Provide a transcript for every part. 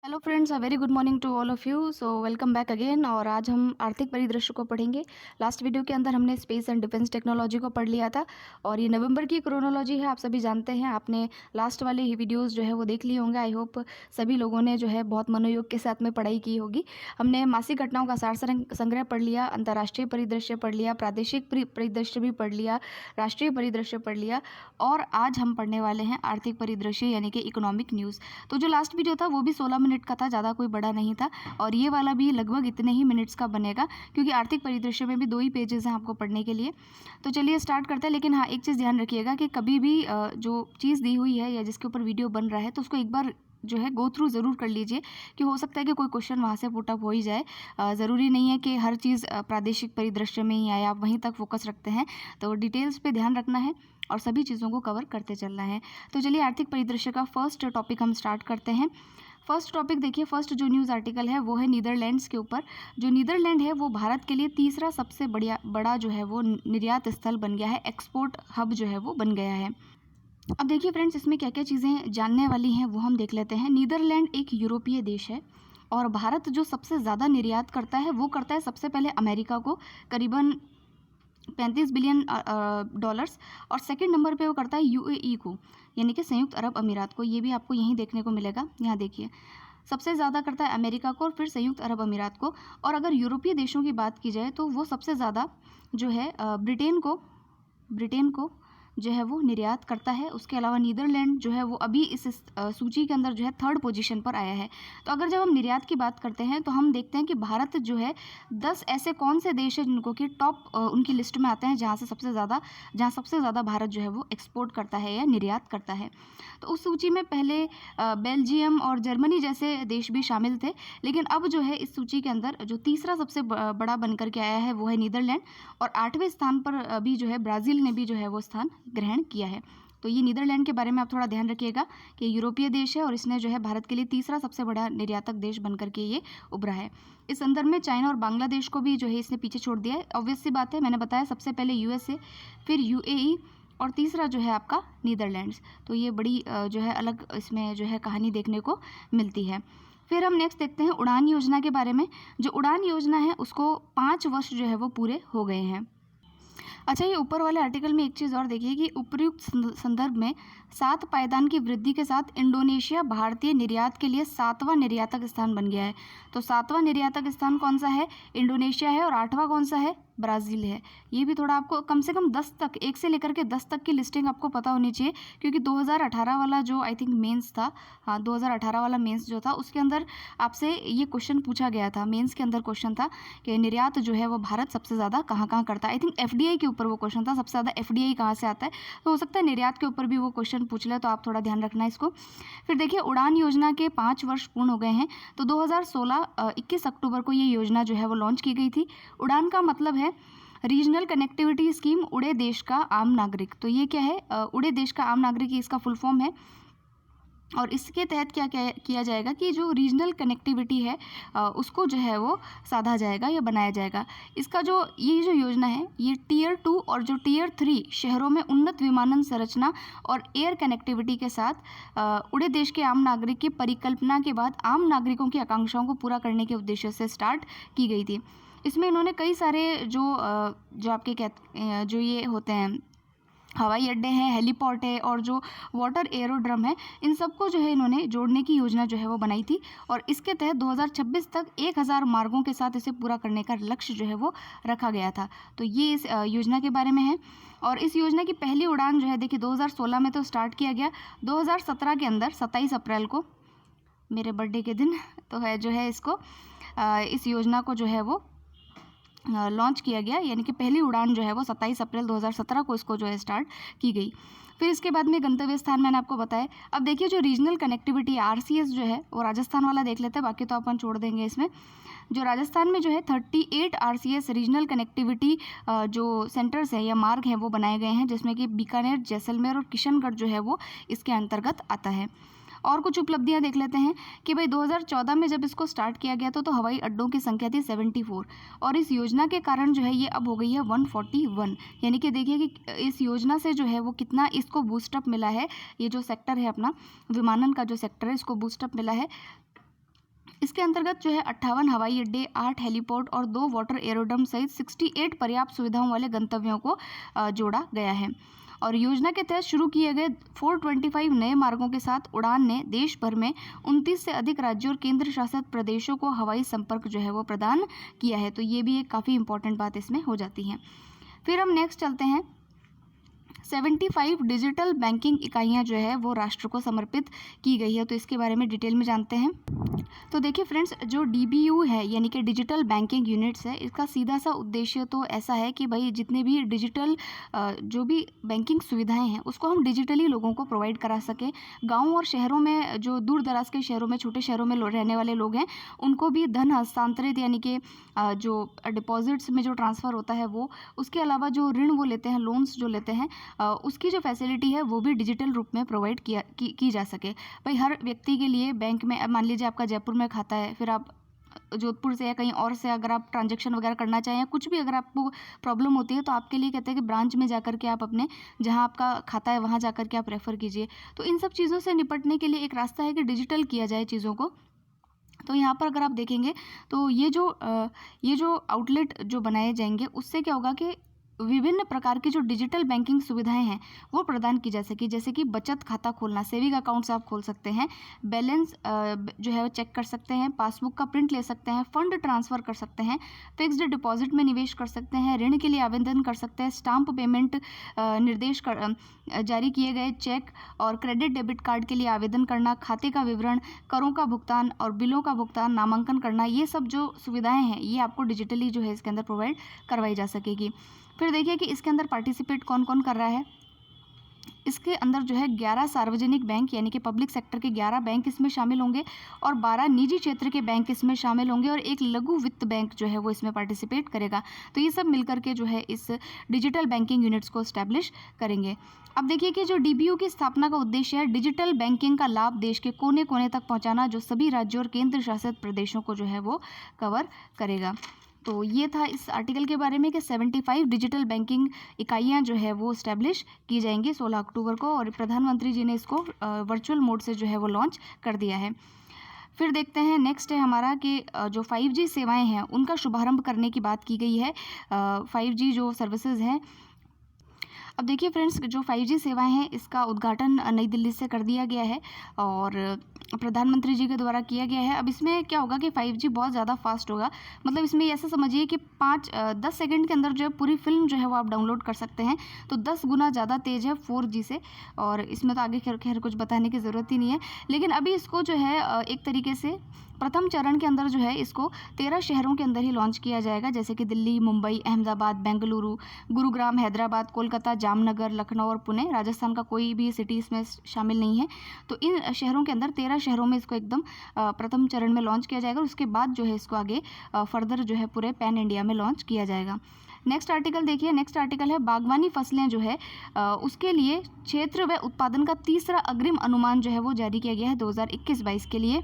Hello friends, a very good morning to all of you. So welcome back again. और आज हम आर्थिक परिदृश्य को पढ़ेंगे। लास्ट वीडियो के अंदर हमने स्पेस एंड डिफेंस टेक्नोलॉजी को पढ़ लिया था और ये नवंबर की क्रोनोलॉजी है, आप सभी जानते हैं। आपने लास्ट वाले ही वीडियोस जो है वो देख लिए होंगे। आई होप सभी लोगों ने जो है बहुत मनोयोग के साथ में पढ़ाई की होगी। हमने मासिक घटनाओं का सार संग्रह पढ़ लिया, अंतर्राष्ट्रीय परिदृश्य पढ़ लिया, प्रादेशिक परिदृश्य भी पढ़ लिया, राष्ट्रीय परिदृश्य पढ़ लिया और आज हम पढ़ने वाले हैं आर्थिक परिदृश्य यानी कि इकोनॉमिक न्यूज़। तो जो लास्ट वीडियो था वो भी 16 मिनट का था, ज़्यादा कोई बड़ा नहीं था और ये वाला भी लगभग इतने ही मिनट्स का बनेगा क्योंकि आर्थिक परिदृश्य में भी 2 ही पेजेस हैं आपको पढ़ने के लिए। तो चलिए स्टार्ट करते हैं। लेकिन हाँ, एक चीज़ ध्यान रखिएगा कि कभी भी जो चीज़ दी हुई है या जिसके ऊपर वीडियो बन रहा है तो उसको एक बार जो है गो थ्रू ज़रूर कर लीजिए कि हो सकता है कि कोई क्वेश्चन वहाँ से पुट अप हो ही जाए। ज़रूरी नहीं है कि हर चीज़ प्रादेशिक परिदृश्य में ही आए, आप वहीं तक फोकस रखते हैं। तो डिटेल्स पे ध्यान रखना है और सभी चीज़ों को कवर करते चलना है। तो चलिए आर्थिक परिदृश्य का फर्स्ट टॉपिक हम स्टार्ट करते हैं। फर्स्ट टॉपिक देखिए, फर्स्ट जो न्यूज़ आर्टिकल है वो है नीदरलैंड्स के ऊपर। जो नीदरलैंड है वो भारत के लिए तीसरा सबसे बड़ा जो है वो निर्यात स्थल बन गया है, एक्सपोर्ट हब जो है वो बन गया है। अब देखिए फ्रेंड्स, इसमें क्या क्या चीज़ें जानने वाली हैं वो हम देख लेते हैं। नीदरलैंड एक यूरोपीय देश है और भारत जो सबसे ज़्यादा निर्यात करता है वो करता है सबसे पहले अमेरिका को, करीबन 35 बिलियन डॉलर्स। और सेकंड नंबर पे वो करता है यूएई को, यानी कि संयुक्त अरब अमीरात को। ये भी आपको यहीं देखने को मिलेगा। यहाँ देखिए, सबसे ज़्यादा करता है अमेरिका को और फिर संयुक्त अरब अमीरात को। और अगर यूरोपीय देशों की बात की जाए तो वो सबसे ज़्यादा जो है ब्रिटेन को जो है वो निर्यात करता है। उसके अलावा नीदरलैंड जो है वो अभी इस सूची के अंदर जो है थर्ड पोजीशन पर आया है। तो अगर जब हम निर्यात की बात करते हैं तो हम देखते हैं कि भारत जो है 10 ऐसे कौन से देश हैं जिनको कि टॉप उनकी लिस्ट में आते हैं जहाँ सबसे ज़्यादा भारत जो है वो एक्सपोर्ट करता है या निर्यात करता है। तो उस सूची में पहले बेल्जियम और जर्मनी जैसे देश भी शामिल थे, लेकिन अब जो है इस सूची के अंदर जो तीसरा सबसे बड़ा बन करके आया है वो है नीदरलैंड। और 8वें स्थान पर अभी जो है ब्राज़ील ने भी जो है वो स्थान ग्रहण किया है। तो ये नीदरलैंड के बारे में आप थोड़ा ध्यान रखिएगा कि यूरोपीय देश है और इसने जो है भारत के लिए तीसरा सबसे बड़ा निर्यातक देश बनकर के ये उभरा है। इस संदर्भ में चाइना और बांग्लादेश को भी जो है इसने पीछे छोड़ दिया है। ऑब्वियस सी बात है, मैंने बताया सबसे पहले यूएसए, फिर यूएई और तीसरा जो है आपका नीदरलैंड्स। तो ये बड़ी जो है अलग इसमें जो है कहानी देखने को मिलती है। फिर हम नेक्स्ट देखते हैं उड़ान योजना के बारे में। जो उड़ान योजना है उसको 5 वर्ष जो है वो पूरे हो गए हैं। अच्छा, ये ऊपर वाले आर्टिकल में एक चीज़ और देखिए कि उपयुक्त संदर्भ में 7 पायदान की वृद्धि के साथ इंडोनेशिया भारतीय निर्यात के लिए 7वां निर्यातक स्थान बन गया है। तो 7वां निर्यातक स्थान कौन सा है? इंडोनेशिया है। और 8वां कौन सा है? ब्राज़ील है। ये भी थोड़ा आपको कम से कम 10 तक, 1 से लेकर के 10 तक की लिस्टिंग आपको पता होनी चाहिए क्योंकि 2018 वाला जो आई थिंक मेंस था, हाँ 2018 वाला मेंस जो था उसके अंदर आपसे ये क्वेश्चन पूछा गया था। मेंस के अंदर क्वेश्चन था कि निर्यात जो है वो भारत सबसे ज़्यादा कहाँ कहाँ करता है। आई थिंक एफडीआई के ऊपर वो क्वेश्चन था, सबसे ज़्यादा एफडीआई कहाँ से आता है। तो हो सकता है निर्यात के ऊपर भी वो क्वेश्चन पूछ ले, तो आप थोड़ा ध्यान रखना इसको। फिर देखिए, उड़ान योजना के 5 वर्ष पूर्ण हो गए हैं। तो 2016 21 अक्टूबर को ये योजना जो है वो लॉन्च की गई थी। उड़ान का मतलब है रीजनल कनेक्टिविटी स्कीम, उड़े देश का आम नागरिक। तो ये क्या है? उड़े देश का आम नागरिक, इसका फुल फॉर्म है। और इसके तहत क्या क्या किया जाएगा कि जो रीजनल कनेक्टिविटी है उसको जो है वो साधा जाएगा या बनाया जाएगा। इसका जो ये जो योजना है ये टियर 2 और जो टियर 3 शहरों में उन्नत विमानन संरचना और एयर कनेक्टिविटी के साथ उड़े देश के आम नागरिक की परिकल्पना के बाद आम नागरिकों की आकांक्षाओं को पूरा करने के उद्देश्य से स्टार्ट की गई थी। इसमें इन्होंने कई सारे जो आपके जो ये होते हैं हवाई अड्डे हैं, हेलीपोर्ट है और जो वाटर एरोड्रम है, इन सबको जो है इन्होंने जोड़ने की योजना जो है वो बनाई थी। और इसके तहत 2026 तक 1000 मार्गों के साथ इसे पूरा करने का लक्ष्य जो है वो रखा गया था। तो ये इस योजना के बारे में है। और इस योजना की पहली उड़ान जो है देखिए 2016 में तो स्टार्ट किया गया। 2017 के अंदर 27 अप्रैल को, मेरे बर्थडे के दिन तो है जो है इसको इस योजना को जो है वो लॉन्च किया गया, यानी कि पहली उड़ान जो है वो 27 अप्रैल 2017 को इसको जो है स्टार्ट की गई। फिर इसके बाद में गंतव्य स्थान मैंने आपको बताया। अब देखिए, जो रीजनल कनेक्टिविटी आरसीएस जो है वो राजस्थान वाला देख लेते हैं, बाकी तो अपन छोड़ देंगे इसमें। जो राजस्थान में जो है 38 आरसीएस रीजनल कनेक्टिविटी जो सेंटर्स हैं या मार्ग हैं वो बनाए गए हैं, जिसमें कि बीकानेर, जैसलमेर और किशनगढ़ जो है वो इसके अंतर्गत आता है। और कुछ उपलब्धियां देख लेते हैं कि भाई 2014 में जब इसको स्टार्ट किया गया था तो हवाई अड्डों की संख्या थी 74 और इस योजना के कारण जो है ये अब हो गई है 141। यानी कि देखिए कि इस योजना से जो है वो कितना इसको बूस्टअप मिला है। ये जो सेक्टर है अपना विमानन का जो सेक्टर है इसको बूस्टअप मिला है। इसके अंतर्गत जो है 58 हवाई अड्डे, 8 हेलीपोर्ट और 2 वाटर एरोड्रम सहित 68 पर्याप्त सुविधाओं वाले गंतव्यों को जोड़ा गया है। और योजना के तहत शुरू किए गए 425 नए मार्गों के साथ उड़ान ने देश भर में 29 से अधिक राज्यों और केंद्र शासित प्रदेशों को हवाई संपर्क जो है वो प्रदान किया है। तो ये भी एक काफ़ी इंपॉर्टेंट बात इसमें हो जाती है। फिर हम नेक्स्ट चलते हैं। 75 डिजिटल बैंकिंग इकाइयाँ जो है वो राष्ट्र को समर्पित की गई है। तो इसके बारे में डिटेल में जानते हैं। तो देखिए फ्रेंड्स, जो DBU है यानी कि डिजिटल बैंकिंग यूनिट्स है, इसका सीधा सा उद्देश्य तो ऐसा है कि भाई जितने भी डिजिटल जो भी बैंकिंग सुविधाएं हैं उसको हम डिजिटली लोगों को प्रोवाइड करा सकें। गाँव और शहरों में, जो दूर दराज के शहरों में, छोटे शहरों में रहने वाले लोग हैं, उनको भी धन हस्तांतरित यानी कि जो डिपॉजिट्स में जो ट्रांसफ़र होता है वो, उसके अलावा जो ऋण वो लेते हैं, लोन्स जो लेते हैं, उसकी जो फैसिलिटी है वो भी डिजिटल रूप में प्रोवाइड की जा सके। भाई हर व्यक्ति के लिए बैंक में, मान लीजिए आपका जयपुर में खाता है, फिर आप जोधपुर से या कहीं और से अगर आप ट्रांजैक्शन वगैरह करना चाहें या कुछ भी अगर आपको प्रॉब्लम होती है, तो आपके लिए कहते हैं कि ब्रांच में जाकर के आप अपने जहां आपका खाता है वहां जाकर के आप रेफ़र कीजिए। तो इन सब चीज़ों से निपटने के लिए एक रास्ता है कि डिजिटल किया जाए चीज़ों को। तो यहाँ पर अगर आप देखेंगे तो ये जो आउटलेट जो बनाए जाएंगे उससे क्या होगा कि विभिन्न प्रकार की जो डिजिटल बैंकिंग सुविधाएं हैं वो प्रदान की जा सके। जैसे कि बचत खाता खोलना, सेविंग अकाउंट्स आप खोल सकते हैं, बैलेंस जो है चेक कर सकते हैं, पासबुक का प्रिंट ले सकते हैं, फंड ट्रांसफ़र कर सकते हैं, फिक्स्ड डिपॉजिट में निवेश कर सकते हैं, ऋण के लिए आवेदन कर सकते हैं, स्टाम्प पेमेंट निर्देश जारी किए गए चेक और क्रेडिट डेबिट कार्ड के लिए आवेदन करना, खाते का विवरण, करों का भुगतान और बिलों का भुगतान, नामांकन करना, ये सब जो सुविधाएं हैं ये आपको डिजिटली जो है इसके अंदर प्रोवाइड करवाई जा सकेगी। फिर देखिए कि इसके अंदर पार्टिसिपेट कौन कौन कर रहा है। इसके अंदर जो है 11 सार्वजनिक बैंक यानी कि पब्लिक सेक्टर के 11 बैंक इसमें शामिल होंगे और 12 निजी क्षेत्र के बैंक इसमें शामिल होंगे और एक लघु वित्त बैंक जो है वो इसमें पार्टिसिपेट करेगा। तो ये सब मिलकर के जो है इस डिजिटल बैंकिंग यूनिट्स को एस्टैब्लिश करेंगे। अब देखिए कि जो DBU की स्थापना का उद्देश्य है डिजिटल बैंकिंग का लाभ देश के कोने कोने तक पहुँचाना, जो सभी राज्यों और केंद्र शासित प्रदेशों को जो है वो कवर करेगा। तो ये था इस आर्टिकल के बारे में कि 75 डिजिटल बैंकिंग इकाइयाँ जो है वो इस्टेब्लिश की जाएंगी 16 अक्टूबर को और प्रधानमंत्री जी ने इसको वर्चुअल मोड से जो है वो लॉन्च कर दिया है। फिर देखते हैं नेक्स्ट है हमारा कि जो 5G सेवाएं हैं उनका शुभारंभ करने की बात की गई है। 5G जो सर्विसेज हैं, अब देखिए फ्रेंड्स, जो 5G सेवाएं हैं इसका उद्घाटन नई दिल्ली से कर दिया गया है और प्रधानमंत्री जी के द्वारा किया गया है। अब इसमें क्या होगा कि 5G बहुत ज़्यादा फास्ट होगा, मतलब इसमें ऐसा समझिए कि 10 सेकंड के अंदर जो है पूरी फिल्म जो है वो आप डाउनलोड कर सकते हैं। तो 10 गुना ज़्यादा तेज़ है 4G से, और इसमें तो आगे खैर कुछ बताने की ज़रूरत ही नहीं है। लेकिन अभी इसको जो है एक तरीके से प्रथम चरण के अंदर जो है इसको 13 शहरों के अंदर ही लॉन्च किया जाएगा, जैसे कि दिल्ली, मुंबई, अहमदाबाद, बेंगलुरु, गुरुग्राम, हैदराबाद, कोलकाता, जामनगर, लखनऊ और पुणे। राजस्थान का कोई भी सिटी इसमें शामिल नहीं है। तो इन शहरों के अंदर 13 शहरों में इसको एकदम प्रथम चरण में लॉन्च किया जाएगा। उसके बाद जो है इसको आगे फर्दर जो है पूरे पैन इंडिया में लॉन्च किया जाएगा। नेक्स्ट आर्टिकल देखिए, नेक्स्ट आर्टिकल है बागवानी फसलें जो है उसके लिए क्षेत्र व उत्पादन का तीसरा अग्रिम अनुमान जो है वो जारी किया गया है 2021-22 के लिए।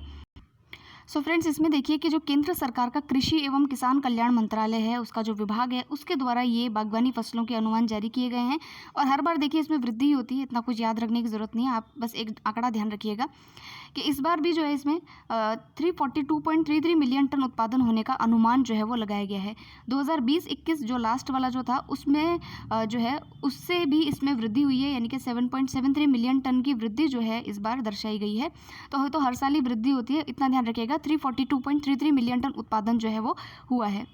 सो फ्रेंड्स, इसमें देखिए कि जो केंद्र सरकार का कृषि एवं किसान कल्याण मंत्रालय है, उसका जो विभाग है उसके द्वारा ये बागवानी फसलों के अनुमान जारी किए गए हैं। और हर बार देखिए इसमें वृद्धि होती है, इतना कुछ याद रखने की ज़रूरत नहीं है, आप बस एक आंकड़ा ध्यान रखिएगा कि इस बार भी जो है इसमें 342.33 मिलियन टन उत्पादन होने का अनुमान जो है वो लगाया गया है। 2020-21 जो लास्ट वाला जो था उसमें जो है उससे भी इसमें वृद्धि हुई है, यानी कि 7.73 मिलियन टन की वृद्धि जो है इस बार दर्शाई गई है। तो हर साल ही वृद्धि होती है, इतना ध्यान रखिएगा। 342.33 मिलियन टन उत्पादन जो है वो हुआ है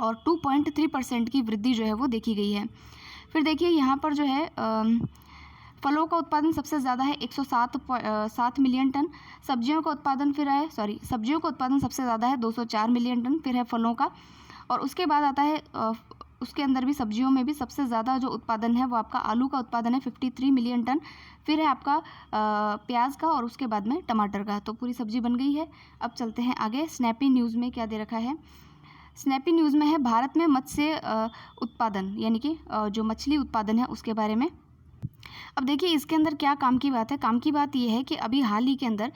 और 2.3% की वृद्धि जो है वो देखी गई है। फिर देखिए यहाँ पर जो है फलों का उत्पादन सबसे ज़्यादा है 107 मिलियन टन। सब्जियों का उत्पादन सब्जियों का उत्पादन सबसे ज़्यादा है 204 मिलियन टन, फिर है फलों का, और उसके बाद आता है उसके अंदर भी सब्जियों में भी सबसे ज़्यादा जो उत्पादन है वो आपका आलू का उत्पादन है 53 मिलियन टन, फिर है आपका प्याज का और उसके बाद में टमाटर का। तो पूरी सब्जी बन गई है। अब चलते हैं आगे। स्नैपी न्यूज़ में क्या दे रखा है। स्नैपी न्यूज़ में है भारत में मत्स्य उत्पादन, यानी कि जो मछली उत्पादन है उसके बारे में। अब देखिए इसके अंदर क्या काम की बात है। काम की बात यह है कि अभी हाल ही के अंदर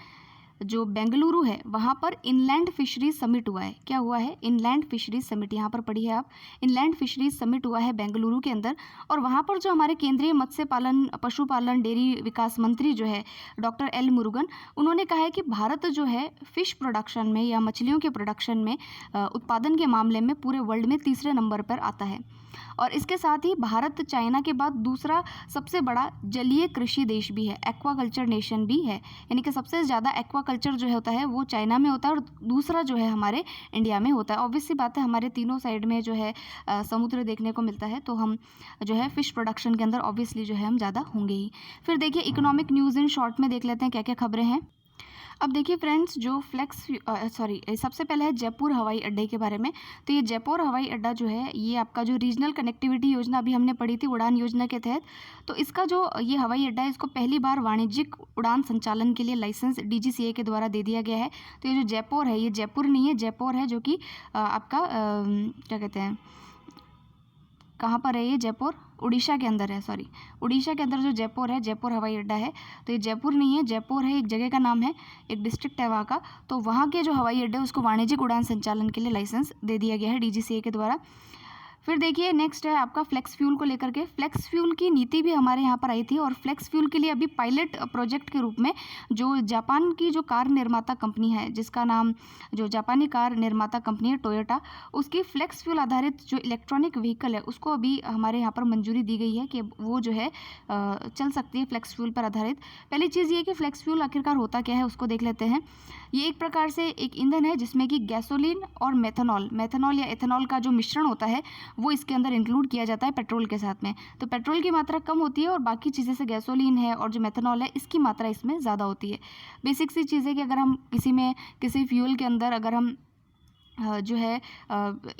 जो बेंगलुरु है वहाँ पर इनलैंड फिशरीज समिट हुआ है। क्या हुआ है? इनलैंड फिशरीज समिट, यहाँ पर पढ़िए आप, इनलैंड फिशरीज समिट हुआ है बेंगलुरु के अंदर। और वहाँ पर जो हमारे केंद्रीय मत्स्य पालन, पशुपालन, डेयरी विकास मंत्री जो है डॉक्टर एल मुरुगन, उन्होंने कहा है कि भारत जो है फिश प्रोडक्शन में या मछलियों के प्रोडक्शन में, उत्पादन के मामले में पूरे वर्ल्ड में तीसरे नंबर पर आता है। और इसके साथ ही भारत चाइना के बाद दूसरा सबसे बड़ा जलीय कृषि देश भी है, एक्वाकल्चर नेशन भी है। यानी कि सबसे ज़्यादा एक्वाकल्चर जो होता है वो चाइना में होता है और दूसरा जो है हमारे इंडिया में होता है। ऑब्वियस सी बात है, हमारे तीनों साइड में जो है समुद्र देखने को मिलता है, तो हम जो है फिश प्रोडक्शन के अंदर ऑब्वियसली जो है हम ज़्यादा होंगे ही। फिर देखिए इकोनॉमिक न्यूज़ इन शॉर्ट में देख लेते हैं क्या क्या खबरें हैं। अब देखिए फ्रेंड्स, जो सबसे पहले है जयपुर हवाई अड्डे के बारे में। तो ये जयपुर हवाई अड्डा जो है ये आपका जो रीजनल कनेक्टिविटी योजना अभी हमने पढ़ी थी उड़ान योजना के तहत, तो इसका जो ये हवाई अड्डा है इसको पहली बार वाणिज्यिक उड़ान संचालन के लिए लाइसेंस DGCA के द्वारा दे दिया गया है। तो ये जो जयपुर है, ये जयपुर नहीं है, जयपुर है, जो कि आपका क्या कहते हैं, कहाँ पर है ये? जयपुर उड़ीसा के अंदर है, सॉरी, उड़ीसा के अंदर जो जयपुर है, जयपुर हवाई अड्डा है। तो ये जयपुर नहीं है, जयपुर है, एक जगह का नाम है, एक डिस्ट्रिक्ट है वहाँ का। तो वहाँ के जो हवाई अड्डे उसको वाणिज्यिक उड़ान संचालन के लिए लाइसेंस दे दिया गया है DGCA के द्वारा। फिर देखिए नेक्स्ट है आपका फ्लेक्स फ्यूल को लेकर के। फ्लेक्स फ्यूल की नीति भी हमारे यहाँ पर आई थी और फ्लेक्स फ्यूल के लिए अभी पायलट प्रोजेक्ट के रूप में जो जापान की जो कार निर्माता कंपनी है, जिसका नाम, जो जापानी कार निर्माता कंपनी है टोयोटा, उसकी फ्लेक्स फ्यूल आधारित जो इलेक्ट्रॉनिक व्हीकल है उसको अभी हमारे यहाँ पर मंजूरी दी गई है कि वो जो है चल सकती है फ्लेक्स फ्यूल पर आधारित। पहली चीज़ ये कि फ्लेक्स फ्यूल आखिरकार होता क्या है उसको देख लेते हैं। ये एक प्रकार से एक ईंधन है जिसमें कि गैसोलीन और मेथनॉल या एथेनॉल का जो मिश्रण होता है वो इसके अंदर इंक्लूड किया जाता है पेट्रोल के साथ में। तो पेट्रोल की मात्रा कम होती है और बाकी चीज़ें से गैसोलीन है और जो मेथनॉल है इसकी मात्रा इसमें ज़्यादा होती है। बेसिक सी चीज़ है कि अगर हम किसी फ्यूल के अंदर अगर हम जो है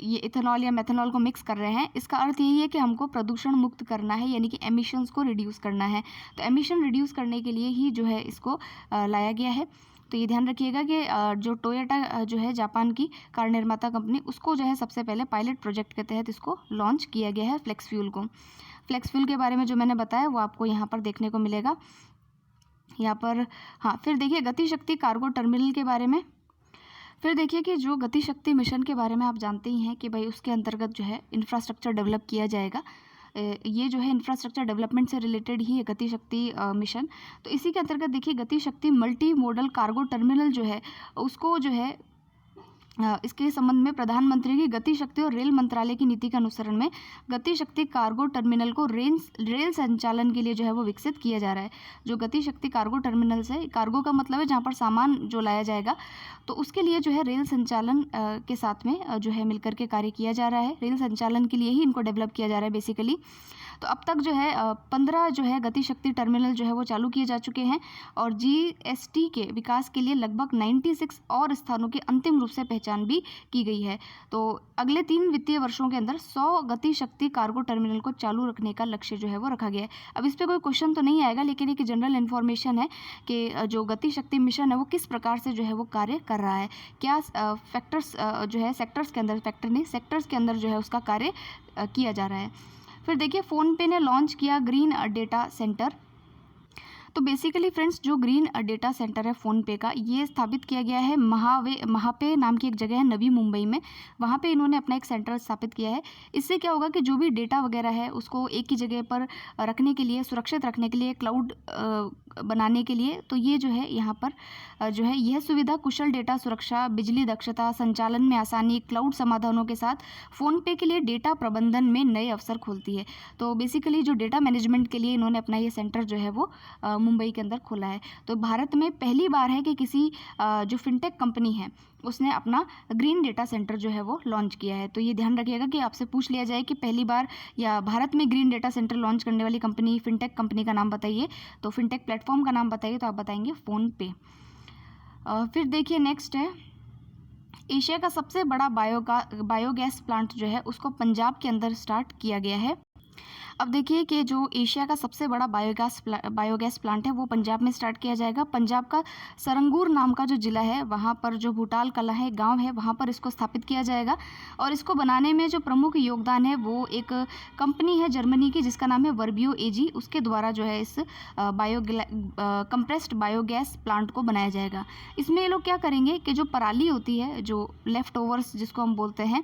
ये इथेनॉल या मेथनॉल को मिक्स कर रहे हैं, इसका अर्थ यही है कि हमको प्रदूषण मुक्त करना है, यानी कि एमिशंस को रिड्यूस करना है। तो एमिशन रिड्यूस करने के लिए ही जो है इसको लाया गया है। तो ये ध्यान रखिएगा कि जो टोयोटा जो है जापान की कार निर्माता कंपनी, उसको जो है सबसे पहले पायलट प्रोजेक्ट के तहत इसको लॉन्च किया गया है फ्लेक्स फ्यूल को। फ्लेक्स फ्यूल के बारे में जो मैंने बताया वो आपको यहाँ पर देखने को मिलेगा यहाँ पर। हाँ, फिर देखिए गति शक्ति कार्गो टर्मिनल के बारे में। फिर देखिए कि जो गति शक्ति मिशन के बारे में आप जानते ही हैं कि भाई उसके अंतर्गत जो है इंफ्रास्ट्रक्चर डेवलप किया जाएगा। ये जो है इंफ्रास्ट्रक्चर डेवलपमेंट से रिलेटेड ही है गति शक्ति मिशन। तो इसी के अंतर्गत देखिए गति शक्ति मल्टी मोडल कार्गो टर्मिनल जो है उसको जो है इसके संबंध में प्रधानमंत्री की गति शक्ति और रेल मंत्रालय की नीति के अनुसरण में गति शक्ति कार्गो टर्मिनल को रेल संचालन के लिए जो है वो विकसित किया जा रहा है। जो गति शक्ति कार्गो टर्मिनल से, कार्गो का मतलब है जहाँ पर सामान जो लाया जाएगा, तो उसके लिए जो है रेल संचालन के साथ में जो है मिलकर के कार्य किया जा रहा है। रेल संचालन के लिए ही इनको डेवलप किया जा रहा है बेसिकली। तो अब तक जो है 15 जो है गति शक्ति टर्मिनल जो है वो चालू किए जा चुके हैं और GST के विकास के लिए लगभग 96 और स्थानों की अंतिम रूप से पहचान भी की गई है। तो अगले 3 वित्तीय वर्षों के अंदर 100 गति शक्ति कार्गो टर्मिनल को चालू रखने का लक्ष्य जो है वो रखा गया है। अब इस पर कोई क्वेश्चन तो नहीं आएगा, लेकिन एक जनरल इन्फॉर्मेशन है कि जो गति शक्ति मिशन है वो किस प्रकार से जो है वो कार्य कर रहा है, क्या फैक्टर्स जो है सेक्टर्स के अंदर जो है उसका कार्य किया जा रहा है। फिर देखिए फ़ोनपे ने लॉन्च किया ग्रीन डेटा सेंटर। तो बेसिकली फ्रेंड्स, जो ग्रीन डेटा सेंटर है फ़ोनपे का, ये स्थापित किया गया है महापे नाम की एक जगह है नवी मुंबई में। वहाँ पे इन्होंने अपना एक सेंटर स्थापित किया है। इससे क्या होगा कि जो भी डेटा वगैरह है उसको एक ही जगह पर रखने के लिए, सुरक्षित रखने के लिए, क्लाउड बनाने के लिए, तो ये जो है यहाँ पर जो है यह सुविधा कुशल डेटा सुरक्षा, बिजली दक्षता, संचालन में आसानी, क्लाउड समाधानों के साथ फ़ोनपे के लिए डेटा प्रबंधन में नए अवसर खोलती है। तो बेसिकली जो डेटा मैनेजमेंट के लिए इन्होंने अपना ये सेंटर जो है वो मुंबई के अंदर खोला है। तो भारत में पहली बार है कि किसी जो फिनटेक कंपनी है उसने अपना ग्रीन डेटा सेंटर जो है वो लॉन्च किया है। तो ये ध्यान रखिएगा कि आपसे पूछ लिया जाए कि पहली बार या भारत में ग्रीन डेटा सेंटर लॉन्च करने वाली कंपनी, फिनटेक कंपनी का नाम बताइए, तो फिनटेक प्लेटफॉर्म का नाम बताइए, तो आप बताएंगे फ़ोनपे। फिर देखिए नेक्स्ट है एशिया का सबसे बड़ा बायोगैस प्लांट जो है उसको पंजाब के अंदर स्टार्ट किया गया है। अब देखिए कि जो एशिया का सबसे बड़ा बायोगैस प्लांट है वो पंजाब में स्टार्ट किया जाएगा। पंजाब का सरंगूर नाम का जो ज़िला है वहाँ पर जो भूटाल कला है गांव है वहाँ पर इसको स्थापित किया जाएगा। और इसको बनाने में जो प्रमुख योगदान है वो एक कंपनी है जर्मनी की जिसका नाम है वर्बियो एजी, उसके द्वारा जो है इस कंप्रेस्ड बायोगैस प्लांट को बनाया जाएगा। इसमें ये लोग क्या करेंगे कि जो पराली होती है, जो लेफ़्ट ओवर्स जिसको हम बोलते हैं,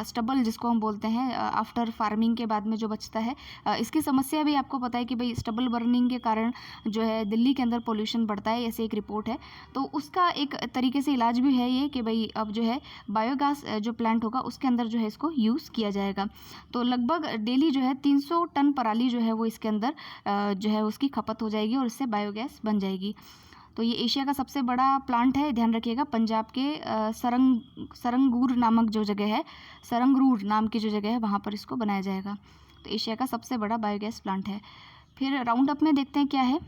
स्टबल जिसको हम बोलते हैं आफ्टर फार्मिंग के बाद में जो बचता है, इसकी समस्या भी आपको पता है कि भाई स्टबल बर्निंग के कारण जो है दिल्ली के अंदर पोल्यूशन बढ़ता है, ऐसे एक रिपोर्ट है। तो उसका एक तरीके से इलाज भी है ये कि भाई अब जो है बायोगैस जो प्लांट होगा उसके अंदर जो है इसको यूज़ किया जाएगा। तो लगभग डेली जो है 300 टन पराली जो है वो इसके अंदर जो है उसकी खपत हो जाएगी और इससे बायोगैस बन जाएगी। तो ये एशिया का सबसे बड़ा प्लांट है, ध्यान रखिएगा। पंजाब के सरंगूर नामक जो जगह है, सरंगरूर नाम की जो जगह है वहाँ पर इसको बनाया जाएगा। तो एशिया का सबसे बड़ा बायोगैस प्लांट है। फिर राउंड अप में देखते हैं क्या है।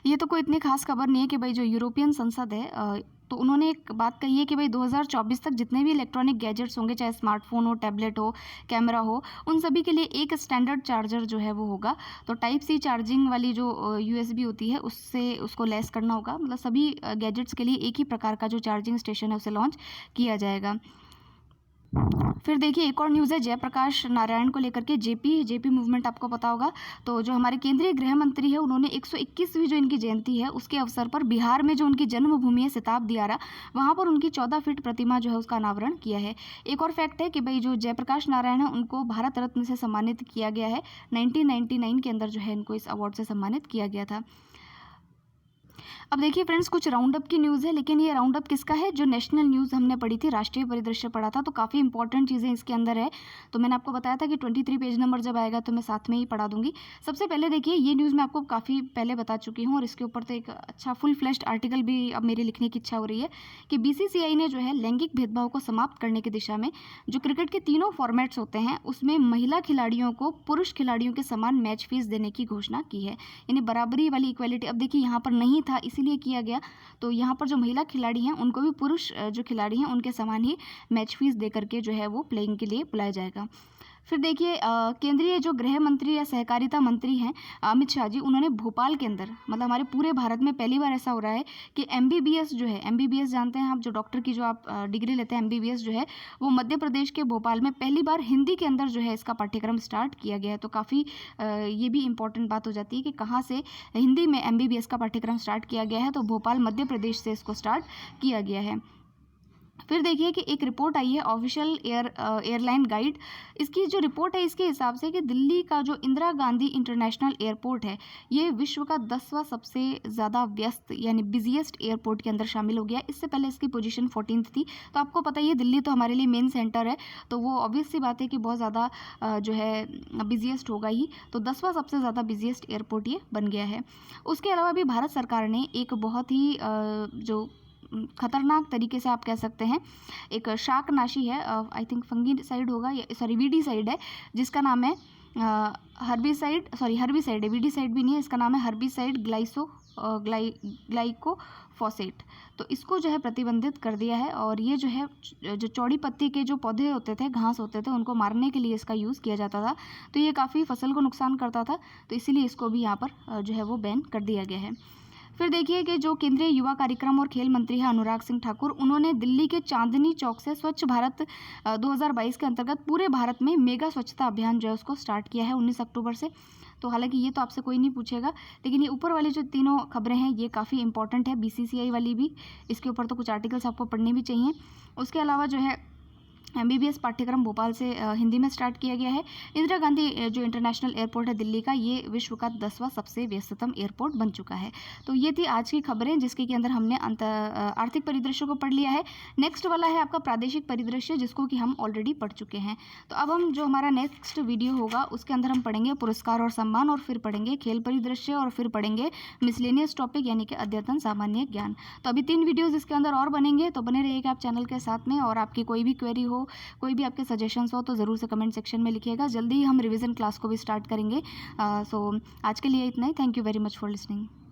ये तो कोई इतनी खास खबर नहीं है कि भाई जो यूरोपियन संसद है तो उन्होंने एक बात कही है कि भाई 2024 तक जितने भी इलेक्ट्रॉनिक गैजेट्स होंगे, चाहे स्मार्टफोन हो, टैबलेट हो, कैमरा हो, उन सभी के लिए एक स्टैंडर्ड चार्जर जो है वो होगा। तो टाइप सी चार्जिंग वाली जो यूएसबी होती है उससे उसको लेस करना होगा, मतलब सभी गैजेट्स के लिए एक ही प्रकार का जो चार्जिंग स्टेशन है उसे लॉन्च किया जाएगा। फिर देखिए एक और न्यूज़ है जयप्रकाश नारायण को लेकर के। जेपी मूवमेंट आपको पता होगा। तो जो हमारे केंद्रीय गृह मंत्री है उन्होंने 121वीं जो इनकी जयंती है उसके अवसर पर बिहार में जो उनकी जन्मभूमि है सिताब दियारा, वहाँ पर उनकी 14 फीट प्रतिमा जो है उसका अनावरण किया है। एक और फैक्ट है कि भाई जो जयप्रकाश नारायण है उनको भारत रत्न से सम्मानित किया गया है। 1999 के अंदर जो है इनको इस अवार्ड से सम्मानित किया गया था। अब देखिए फ्रेंड्स कुछ राउंड अप की न्यूज़ है, लेकिन ये राउंड अप किसका है, जो नेशनल न्यूज़ हमने पढ़ी थी, राष्ट्रीय परिदृश्य पढ़ा था, तो काफ़ी इंपॉर्टेंट चीज़ें इसके अंदर है। तो मैंने आपको बताया था कि 23 पेज नंबर जब आएगा तो मैं साथ में ही पढ़ा दूंगी। सबसे पहले देखिए ये न्यूज़ मैं आपको काफ़ी पहले बता चुकी हूँ और इसके ऊपर तो एक अच्छा फुल फ्लेश्ड आर्टिकल भी अब मेरी लिखने की इच्छा हो रही है कि BCCI ने जो है लैंगिक भेदभाव को समाप्त करने की दिशा में जो क्रिकेट के तीनों फॉर्मेट्स होते हैं उसमें महिला खिलाड़ियों को पुरुष खिलाड़ियों के समान मैच फीस देने की घोषणा की है, यानी बराबरी वाली इक्वालिटी। अब देखिए यहाँ पर नहीं था इसीलिए किया गया, तो यहाँ पर जो महिला खिलाड़ी हैं उनको भी पुरुष जो खिलाड़ी हैं उनके समान ही मैच फीस दे करके जो है वो प्लेइंग के लिए बुलाया जाएगा। फिर देखिए केंद्रीय जो गृह मंत्री या सहकारिता मंत्री हैं अमित शाह जी, उन्होंने भोपाल के अंदर, मतलब हमारे पूरे भारत में पहली बार ऐसा हो रहा है कि MBBS जो है, MBBS जानते हैं आप, जो डॉक्टर की जो आप डिग्री लेते हैं, MBBS जो है वो मध्य प्रदेश के भोपाल में पहली बार हिंदी के अंदर जो है इसका पाठ्यक्रम स्टार्ट किया गया है। तो काफ़ी ये भी इंपॉर्टेंट बात हो जाती है कि कहाँ से हिंदी में MBBS का पाठ्यक्रम स्टार्ट किया गया है, तो भोपाल मध्य प्रदेश से इसको स्टार्ट किया गया है। फिर देखिए कि एक रिपोर्ट आई है ऑफिशियल एयरलाइन गाइड। इसकी जो रिपोर्ट है इसके हिसाब से कि दिल्ली का जो इंदिरा गांधी इंटरनेशनल एयरपोर्ट है ये विश्व का 10वां सबसे ज़्यादा व्यस्त यानी बिजिएस्ट एयरपोर्ट के अंदर शामिल हो गया। इससे पहले इसकी पोजीशन 14th थी। तो आपको पता ही है दिल्ली तो हमारे लिए मेन सेंटर है, तो वो ऑब्वियस सी बात है कि बहुत ज़्यादा जो है बिजिएस्ट होगा ही। तो 10वां सबसे ज़्यादा बिजिएस्ट एयरपोर्ट ये बन गया है। उसके अलावा भी भारत सरकार ने एक बहुत ही जो खतरनाक तरीके से आप कह सकते हैं एक शाकनाशी है, आई थिंक फंगीसाइड होगा या सॉरी वीडीसाइड है, जिसका नाम है हर्बिसाइड है, वीडीसाइड भी नहीं है, इसका नाम है हर्बिसाइड ग्लाइकोफॉसेट। तो इसको जो है प्रतिबंधित कर दिया है और ये जो है जो चौड़ी पत्ती के जो पौधे होते थे, घास होते थे, उनको मारने के लिए इसका यूज़ किया जाता था। तो ये काफ़ी फसल को नुकसान करता था, तो इसीलिए इसको भी यहाँ पर जो है वो बैन कर दिया गया है। फिर देखिए कि जो केंद्रीय युवा कार्यक्रम और खेल मंत्री हैं अनुराग सिंह ठाकुर, उन्होंने दिल्ली के चांदनी चौक से स्वच्छ भारत 2022 के अंतर्गत पूरे भारत में मेगा स्वच्छता अभियान जो है उसको स्टार्ट किया है 19 अक्टूबर से। तो हालांकि ये तो आपसे कोई नहीं पूछेगा, लेकिन ये ऊपर वाली जो तीनों खबरें हैं ये काफ़ी इंपॉर्टेंट है, BCCI वाली भी, इसके ऊपर तो कुछ आर्टिकल्स आपको पढ़ने भी चाहिए। उसके अलावा जो है MBBS पाठ्यक्रम भोपाल से हिंदी में स्टार्ट किया गया है। इंदिरा गांधी जो इंटरनेशनल एयरपोर्ट है दिल्ली का, ये विश्व का 10वां सबसे व्यस्ततम एयरपोर्ट बन चुका है। तो ये थी आज की खबरें जिसके के अंदर हमने आर्थिक परिदृश्य को पढ़ लिया है। नेक्स्ट वाला है आपका प्रादेशिक परिदृश्य, जिसको कि हम ऑलरेडी पढ़ चुके हैं। तो अब हम जो हमारा नेक्स्ट वीडियो होगा उसके अंदर हम पढ़ेंगे पुरस्कार और सम्मान, और फिर पढ़ेंगे खेल परिदृश्य, और फिर पढ़ेंगे मिसलेनियस टॉपिक यानी कि अद्यतन सामान्य ज्ञान। तो अभी 3 वीडियोज़ इसके अंदर और बनेंगे, तो बने रहिएगा आप चैनल के साथ में। और आपकी कोई भी क्वेरी हो, कोई भी आपके सजेशंस हो तो ज़रूर से कमेंट सेक्शन में लिखिएगा। जल्दी ही हम रिवीजन क्लास को भी स्टार्ट करेंगे। सो आज के लिए इतना ही। Thank you very much for listening.